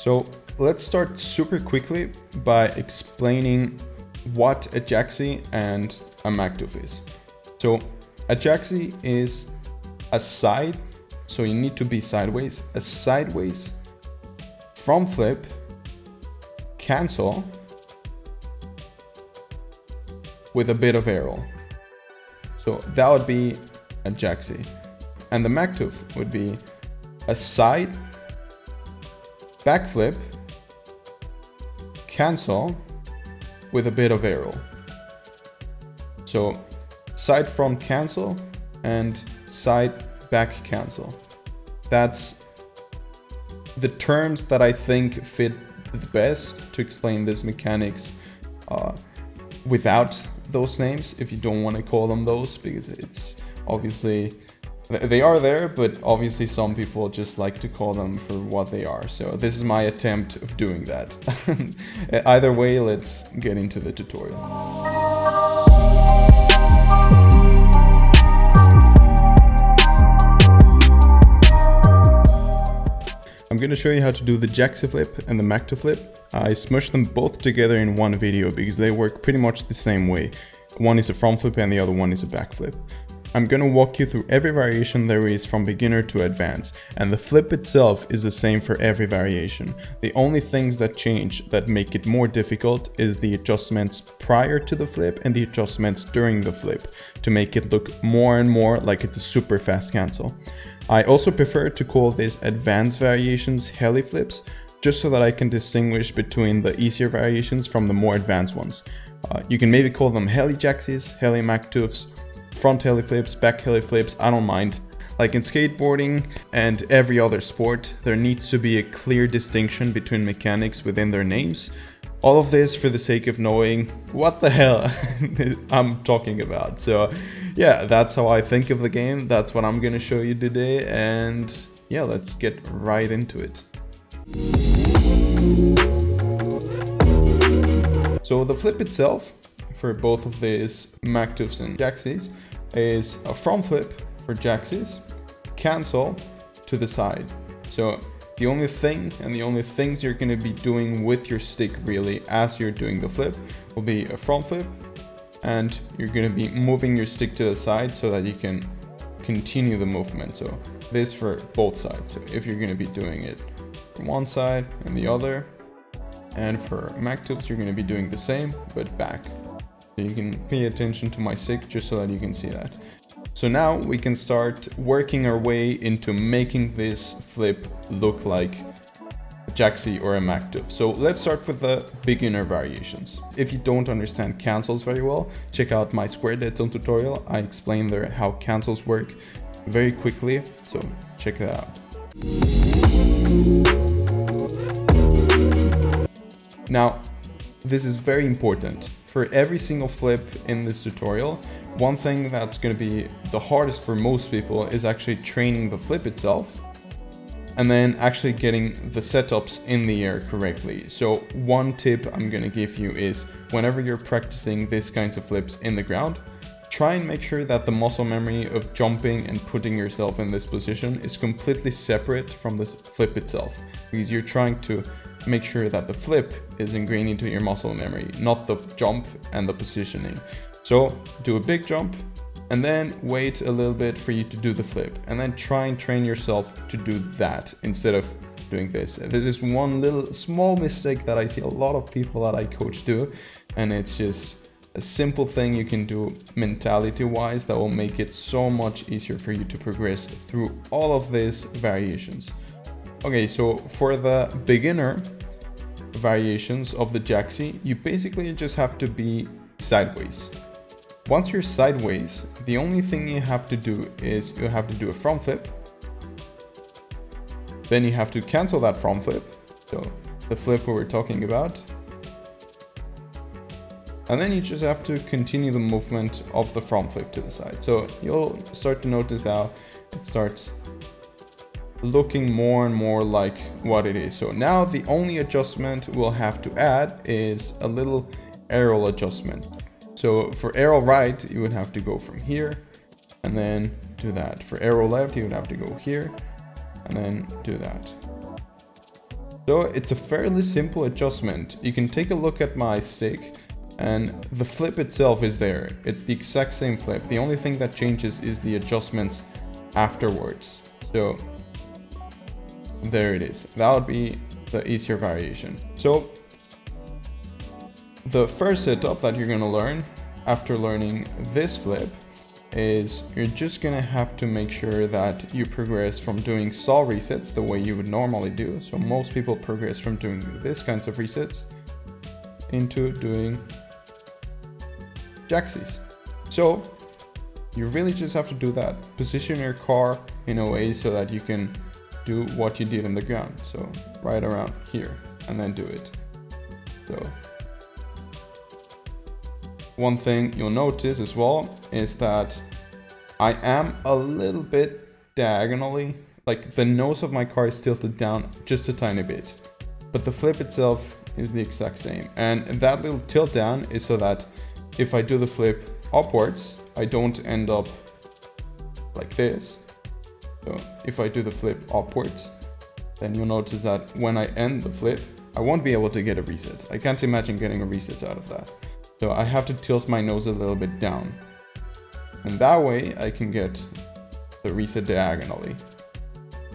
So let's start super quickly by explaining what a JAKZE and a Maktuf is. So a JAKZE is a side, so you need to be sideways, a sideways front flip, cancel with a bit of aero. So that would be a JAKZE. And the Maktuf would be a side, backflip, cancel with a bit of aero. So side front cancel and side back cancel. That's the terms that I think fit the best to explain this mechanics without those names, if you don't want to call them those, because it's obviously, they are there, but obviously some people just like to call them for what they are. So this is my attempt of doing that. Either way, let's get into the tutorial. I'm going to show you how to do the JAKZE flip and the Maktuf flip. I smushed them both together in one video because they work pretty much the same way. One is a front flip and the other one is a back flip. I'm going to walk you through every variation there is from beginner to advanced, and the flip itself is the same for every variation. The only things that change that make it more difficult is the adjustments prior to the flip and the adjustments during the flip to make it look more and more like it's a super fast cancel. I also prefer to call these advanced variations heli-flips, just so that I can distinguish between the easier variations from the more advanced ones. You can maybe call them heli-JAKZEs, heli-Maktufs, front heli-flips, back heli-flips, I don't mind. Like in skateboarding and every other sport, there needs to be a clear distinction between mechanics within their names. All of this for the sake of knowing what the hell I'm talking about. So yeah, that's how I think of the game. That's what I'm gonna show you today. And yeah, let's get right into it. So the flip itself for both of these Maktufs and JAKZEs is a front flip for JAKZEs, cancel to the side. So the only thing and the only things you're going to be doing with your stick really as you're doing the flip will be a front flip, and you're going to be moving your stick to the side so that you can continue the movement. So this for both sides. So if you're going to be doing it from one side and the other, and for Maktufs you're going to be doing the same but back. So you can pay attention to my stick just so that you can see that. So now we can start working our way into making this flip look like a JAKZE or a Maktuf. So let's start with the beginner variations. If you don't understand cancels very well, check out my square dead zone tutorial. I explain there how cancels work very quickly, so check that out. Now, this is very important. For every single flip in this tutorial, one thing that's going to be the hardest for most people is actually training the flip itself and then actually getting the setups in the air correctly. So one tip I'm going to give you is whenever you're practicing these kinds of flips in the ground, try and make sure that the muscle memory of jumping and putting yourself in this position is completely separate from this flip itself, because you're trying to make sure that the flip is ingrained into your muscle memory, not the jump and the positioning. So do a big jump and then wait a little bit for you to do the flip, and then try and train yourself to do that instead of doing this. This is one little small mistake that I see a lot of people that I coach do, and it's just a simple thing you can do mentality wise that will make it so much easier for you to progress through all of these variations. Okay, so for the beginner variations of the JAKZE, you basically just have to be sideways. Once you're sideways, the only thing you have to do is you have to do a front flip. Then you have to cancel that front flip, so the flip we were talking about. And then you just have to continue the movement of the front flip to the side. So you'll start to notice how it starts looking more and more like what it is. So now the only adjustment we'll have to add is a little aerial adjustment. So for aerial right, you would have to go from here and then do that. For aerial left, you would have to go here and then do that. So it's a fairly simple adjustment. You can take a look at my stick and the flip itself is there. It's the exact same flip. The only thing that changes is the adjustments afterwards. So there it is. That would be the easier variation. So the first setup that you're gonna learn after learning this flip is you're just gonna have to make sure that you progress from doing saw resets the way you would normally do. So most people progress from doing this kinds of resets into doing JAKZEs. So you really just have to do that. Position your car in a way so that you can do what you did on the ground. So right around here and then do it. So one thing you'll notice as well is that I am a little bit diagonally, like the nose of my car is tilted down just a tiny bit, but the flip itself is the exact same. And that little tilt down is so that if I do the flip upwards, I don't end up like this. So if I do the flip upwards, then you'll notice that when I end the flip, I won't be able to get a reset. I can't imagine getting a reset out of that. So I have to tilt my nose a little bit down. And that way I can get the reset diagonally.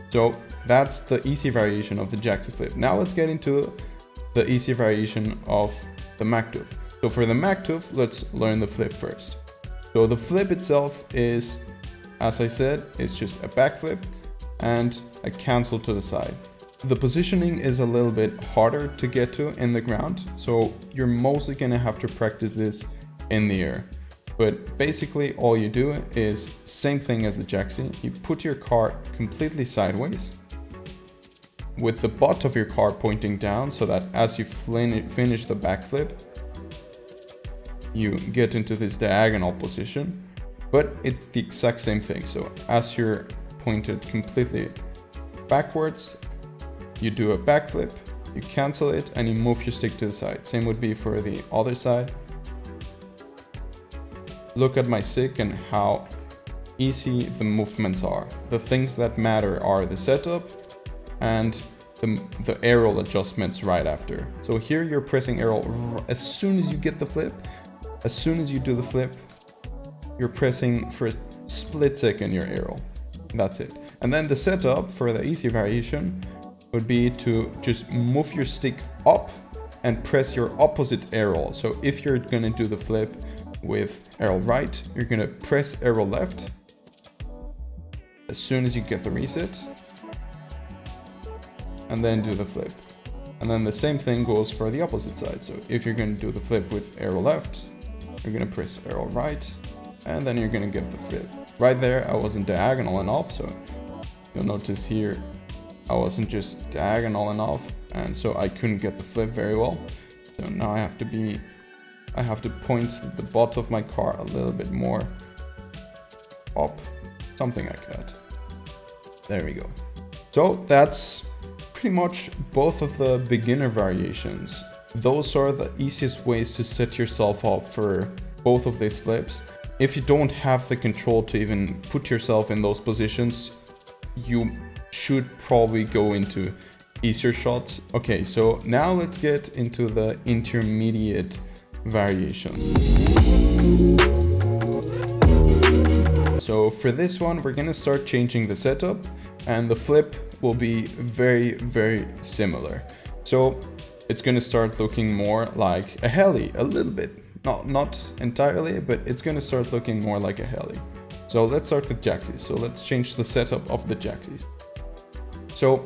So that's the easy variation of the JAKZE flip. Now let's get into the easy variation of the Maktuf. So for the Maktuf, let's learn the flip first. So the flip itself is, as I said, it's just a backflip and a cancel to the side. The positioning is a little bit harder to get to in the ground, so you're mostly gonna have to practice this in the air. But basically all you do is same thing as the JAKZE. You put your car completely sideways with the butt of your car pointing down so that as you finish the backflip, you get into this diagonal position, but it's the exact same thing. So as you're pointed completely backwards, you do a backflip, you cancel it, and you move your stick to the side. Same would be for the other side. Look at my stick and how easy the movements are. The things that matter are the setup and the aerial adjustments right after. So here you're pressing aerial as soon as you get the flip. As soon as you do the flip, you're pressing for a split second your aerial. That's it. And then the setup for the easy variation would be to just move your stick up and press your opposite aerial. So if you're gonna do the flip with aerial right, you're gonna press aerial left as soon as you get the reset and then do the flip. And then the same thing goes for the opposite side. So if you're gonna do the flip with aerial left, you're gonna press aerial right and then you're gonna get the flip. Right there I wasn't diagonal enough, so you'll notice here I wasn't just diagonal enough, and so I couldn't get the flip very well. So now I have to point the butt of my car a little bit more up, something like that. There we go. So that's pretty much both of the beginner variations. Those are the easiest ways to set yourself up for both of these flips. If you don't have the control to even put yourself in those positions, you should probably go into easier shots. Okay, so now let's get into the intermediate variations. So for this one, we're gonna start changing the setup and the flip will be very, very similar. So it's gonna start looking more like a heli, a little bit. Not entirely, but it's gonna start looking more like a heli. So let's start with JAKZEs. So let's change the setup of the JAKZEs. So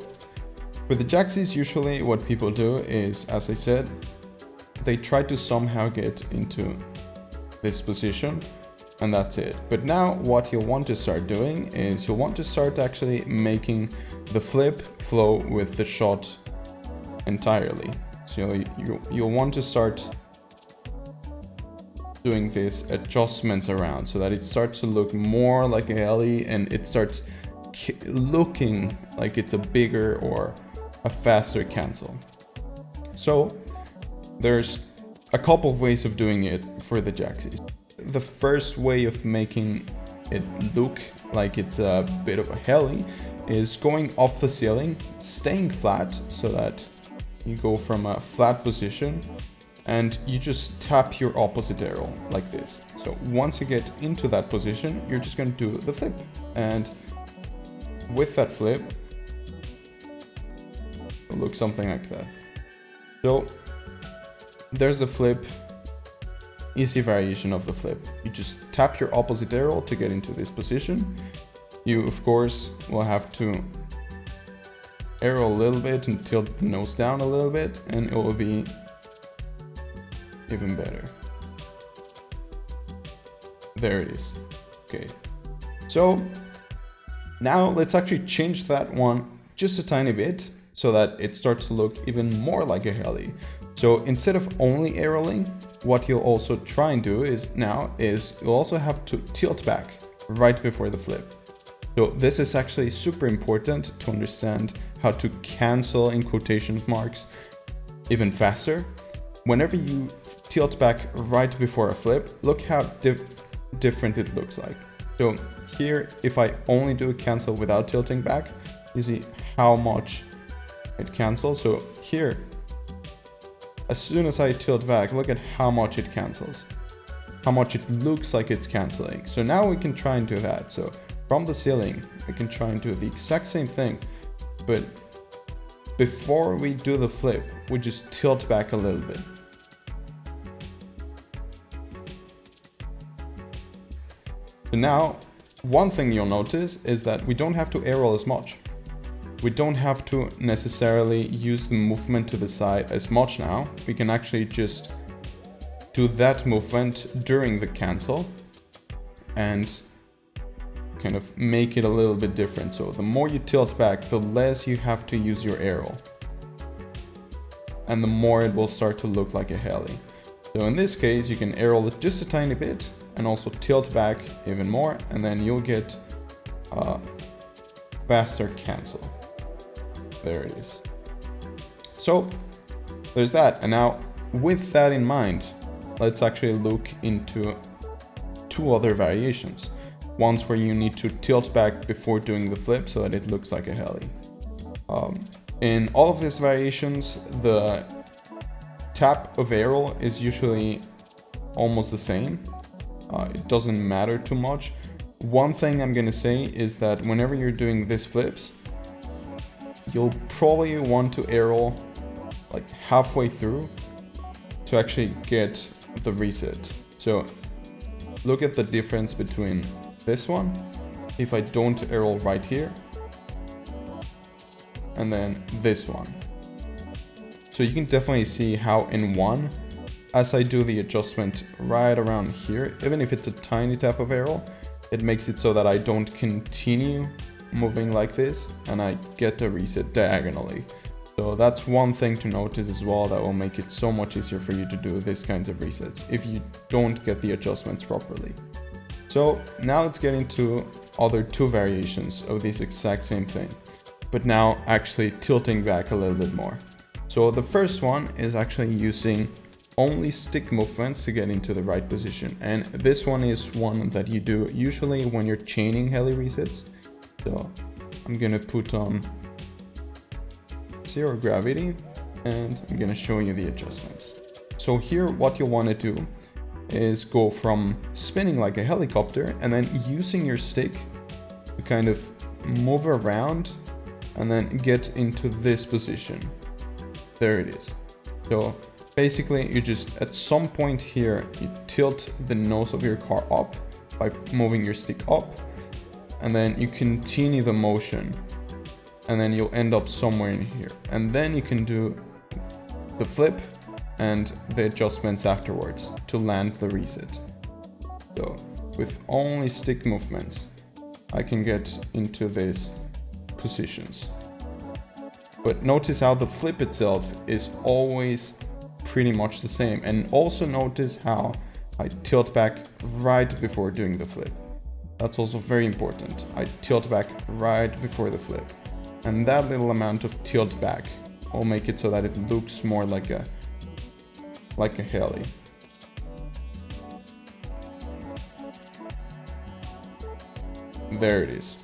with the JAKZEs, usually what people do is, as I said, they try to somehow get into this position and that's it. But now what you'll want to start doing is you'll want to start actually making the flip flow with the shot entirely. So you'll want to start doing these adjustments around so that it starts to look more like a heli and it starts looking like it's a bigger or a faster cancel. So there's a couple of ways of doing it for the JAKZEs. The first way of making it look like it's a bit of a heli is going off the ceiling, staying flat so that you go from a flat position and you just tap your opposite arrow like this. So once you get into that position, you're just going to do the flip. And with that flip, it'll look something like that. So there's the flip, easy variation of the flip. You just tap your opposite arrow to get into this position. You, of course, will have to arrow a little bit and tilt the nose down a little bit, and it will be even better. There it is. Okay. So now let's actually change that one just a tiny bit so that it starts to look even more like a heli. So instead of only arrowing, what you'll also try and do is you'll also have to tilt back right before the flip. So this is actually super important to understand how to cancel, in quotation marks, even faster. Whenever you tilt back right before a flip, look how different it looks like. So here, if I only do a cancel without tilting back, you see how much it cancels. So here, as soon as I tilt back, look at how much it cancels, how much it looks like it's canceling. So now we can try and do that. So from the ceiling, we can try and do the exact same thing, but before we do the flip, we just tilt back a little bit. So now, one thing you'll notice is that we don't have to arrow as much. We don't have to necessarily use the movement to the side as much now. We can actually just do that movement during the cancel and kind of make it a little bit different. So the more you tilt back, the less you have to use your arrow, and the more it will start to look like a heli. So in this case, you can arrow it just a tiny bit and also tilt back even more, and then you'll get a faster cancel. There it is. So there's that. And now with that in mind, let's actually look into two other variations. Ones where you need to tilt back before doing the flip so that it looks like a heli. In all of these variations, the tap of arrow is usually almost the same. It doesn't matter too much. One thing I'm gonna say is that whenever you're doing these flips, you'll probably want to arrow like halfway through to actually get the reset. So look at the difference between this one, if I don't arrow right here, and then this one. So you can definitely see how in one, as I do the adjustment right around here, even if it's a tiny tap of arrow, it makes it so that I don't continue moving like this and I get the reset diagonally. So that's one thing to notice as well, that will make it so much easier for you to do these kinds of resets if you don't get the adjustments properly. So now let's get into other two variations of this exact same thing, but now actually tilting back a little bit more. So the first one is actually using only stick movements to get into the right position. And this one is one that you do usually when you're chaining heli resets. So I'm gonna put on 0 gravity and I'm gonna show you the adjustments. So here what you'll wanna do is go from spinning like a helicopter and then using your stick to kind of move around and then get into this position. There it is. So basically you just, at some point here, you tilt the nose of your car up by moving your stick up, and then you continue the motion, and then you'll end up somewhere in here. And then you can do the flip and the adjustments afterwards to land the reset. So with only stick movements, I can get into these positions. But notice how the flip itself is always pretty much the same. And also notice how I tilt back right before doing the flip. That's also very important. I tilt back right before the flip. And that little amount of tilt back will make it so that it looks more like a heli. There it is.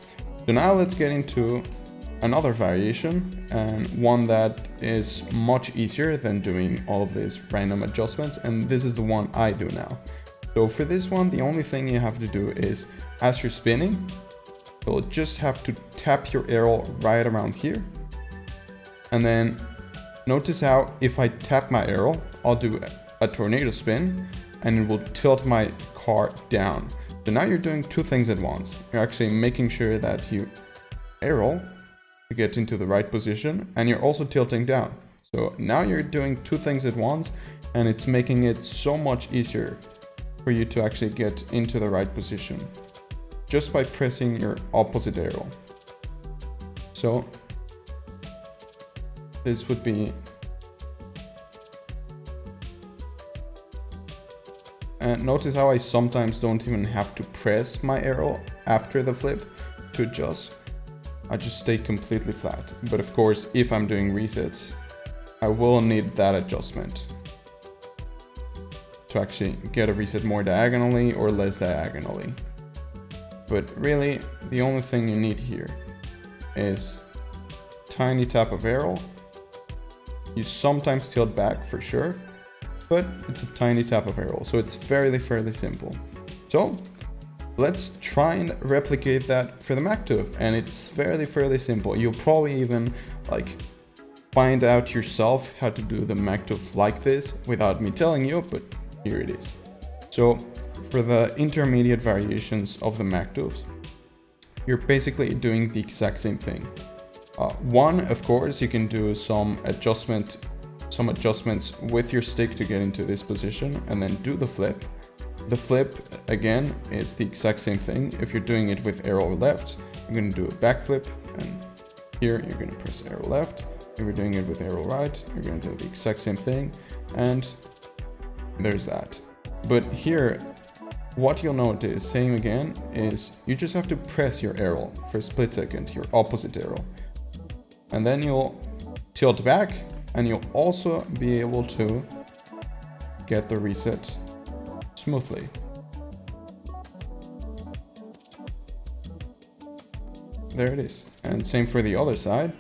So now let's get into another variation, and one that is much easier than doing all of these random adjustments, and this is the one I do now. So for this one, the only thing you have to do is, as you're spinning, you'll just have to tap your arrow right around here. And then notice how if I tap my arrow, I'll do a tornado spin and it will tilt my car down. So now you're doing two things at once. You're actually making sure that you arrow to get into the right position, and you're also tilting down. So now you're doing two things at once, and it's making it so much easier for you to actually get into the right position just by pressing your opposite arrow. So this would be, and notice how I sometimes don't even have to press my arrow after the flip to adjust. I just stay completely flat. But of course, if I'm doing resets, I will need that adjustment to actually get a reset more diagonally or less diagonally. But really, the only thing you need here is tiny tap of arrow. You sometimes tilt back for sure, but it's a tiny tap of arrow, so it's fairly simple. So let's try and replicate that for the Maktuf, and it's fairly simple. You'll probably even find out yourself how to do the Maktuf like this without me telling you, but here it is. So for the intermediate variations of the Maktufs, you're basically doing the exact same thing. One, of course, you can do some adjustments with your stick to get into this position and then do the flip. The flip, again, is the exact same thing. If you're doing it with arrow left, you're going to do a backflip, and here you're going to press arrow left. If you're doing it with arrow right, you're going to do the exact same thing, and there's that. But here, what you'll notice, same again, is you just have to press your arrow for a split second, your opposite arrow. And then you'll tilt back, and you'll also be able to get the reset smoothly. There it is. And same for the other side.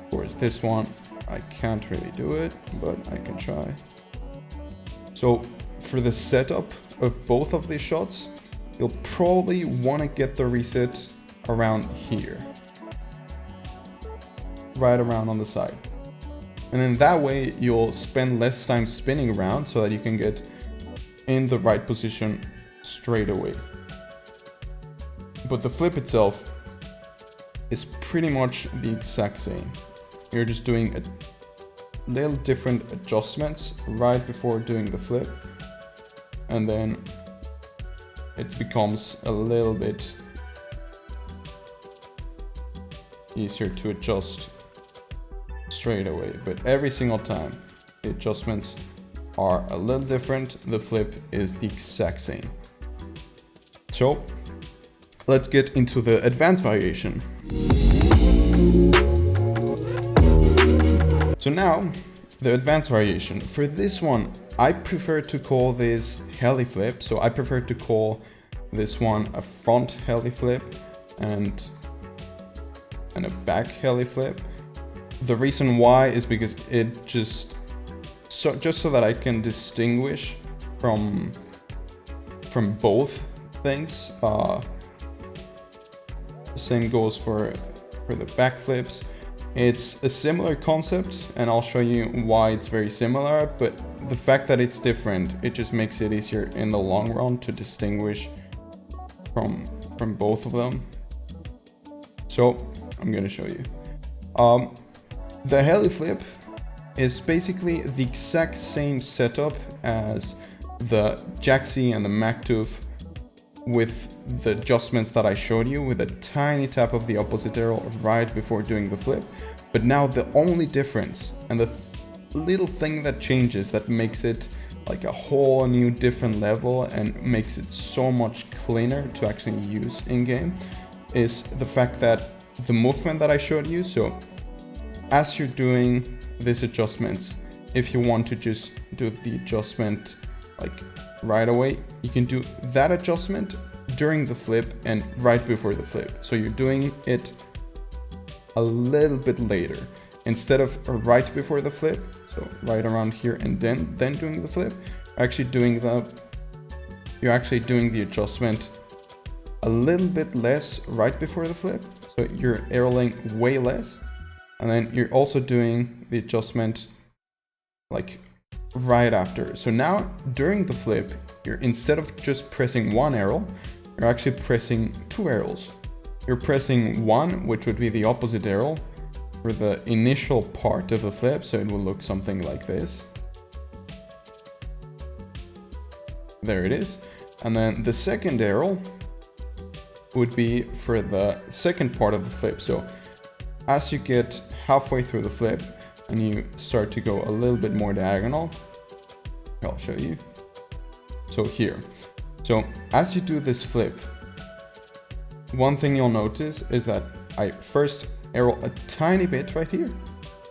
Of course, this one, I can't really do it, but I can try. So for the setup of both of these shots, you'll probably want to get the reset around here. Right around on the side. And then that way you'll spend less time spinning around so that you can get in the right position straight away. But the flip itself is pretty much the exact same. You're just doing a little different adjustments right before doing the flip, and then it becomes a little bit easier to adjust straight away. But every single time the adjustments are a little different, the flip is the exact same. So let's get into the advanced variation. So now the advanced variation. For this one, I prefer to call this heli-flip. So I prefer to call this one a front heli-flip and a back heli-flip. The reason why is because it just so that I can distinguish from both things. Same goes for the backflips. It's a similar concept, and I'll show you why it's very similar, but the fact that it's different, it just makes it easier in the long run to distinguish from both of them. So I'm gonna show you. The heli-flip is basically the exact same setup as the JAKZE and the Maktuf, with the adjustments that I showed you, with a tiny tap of the opposite arrow right before doing the flip. But now the only difference and the little thing that changes, that makes it like a whole new different level and makes it so much cleaner to actually use in game, is the fact that the movement that I showed you. So as you're doing these adjustments, if you want to just do the adjustment like right away, you can do that adjustment during the flip and right before the flip. So you're doing it a little bit later. Instead of right before the flip, so right around here and then doing the flip, you're actually doing the adjustment a little bit less right before the flip. So you're aeroling way less. And then you're also doing the adjustment like right after. So now during the flip, you're instead of just pressing one arrow, you're actually pressing two arrows. You're pressing one, which would be the opposite arrow, for the initial part of the flip, so it will look something like this. There it is. And then the second arrow would be for the second part of the flip. So as you get halfway through the flip and you start to go a little bit more diagonal, I'll show you. So here. So as you do this flip, one thing you'll notice is that I first arrow a tiny bit right here.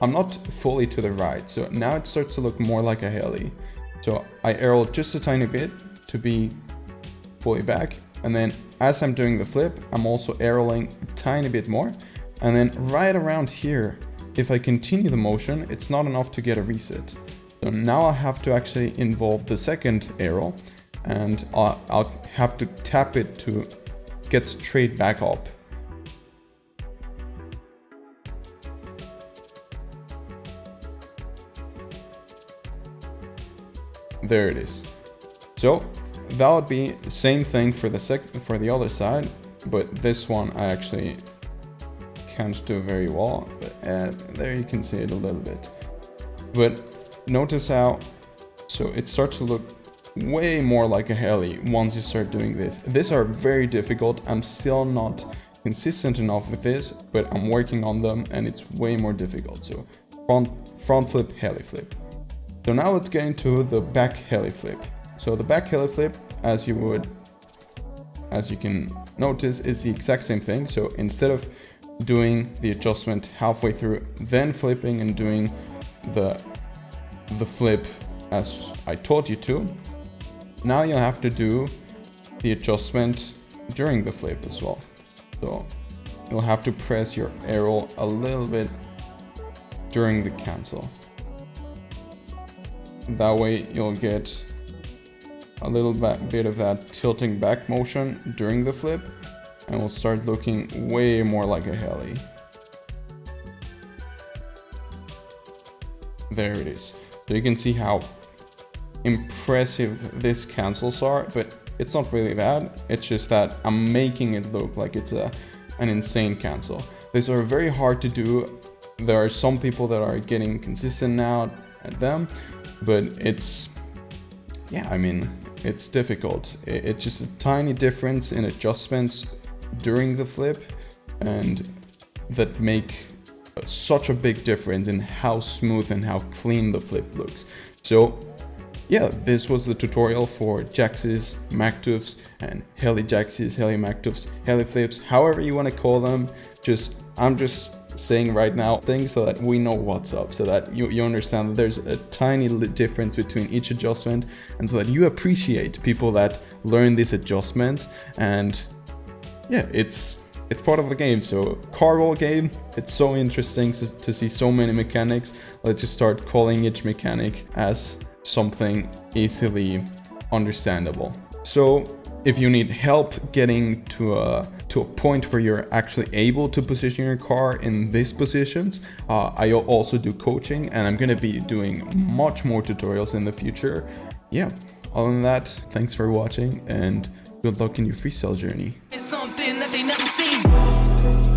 I'm not fully to the right, so now it starts to look more like a heli. So I arrow just a tiny bit to be fully back, and then as I'm doing the flip, I'm also arrowing a tiny bit more, and then right around here, if I continue the motion, it's not enough to get a reset. So now I have to actually involve the second arrow, and I'll have to tap it to get straight back up. There it is. So that would be the same thing for the other side, but this one I actually can't do very well. But there you can see it a little bit. But notice how, so it starts to look way more like a heli once you start doing this. These are very difficult. I'm still not consistent enough with this, but I'm working on them and it's way more difficult. So front flip, heli flip. So now let's get into the back heli flip. So the back heli flip, as you can notice, is the exact same thing. So instead of doing the adjustment halfway through, then flipping and doing the flip as I taught you to, now you'll have to do the adjustment during the flip as well. So you'll have to press your arrow a little bit during the cancel. That way you'll get a little bit of that tilting back motion during the flip, and will start looking way more like a heli. There it is. So you can see how impressive these cancels are, but it's not really that. It's just that I'm making it look like it's an insane cancel. These are very hard to do. There are some people that are getting consistent now at them, but it's difficult. It's just a tiny difference in adjustments during the flip, and that make such a big difference in how smooth and how clean the flip looks. So yeah, this was the tutorial for JAKZEs, Maktufs, and heli-JAKZEs, heli-Maktufs, heli-flips, however you want to call them. I'm just saying right now things so that we know what's up, so that you understand that there's a tiny difference between each adjustment, and so that you appreciate people that learn these adjustments. And yeah, it's part of the game. So car roll game, it's so interesting to see so many mechanics. Let's just start calling each mechanic as something easily understandable. So if you need help getting to a point where you're actually able to position your car in these positions, I also do coaching, and I'm gonna be doing much more tutorials in the future. Yeah, other than that, thanks for watching and good luck in your freestyle journey. It's something that they never seen.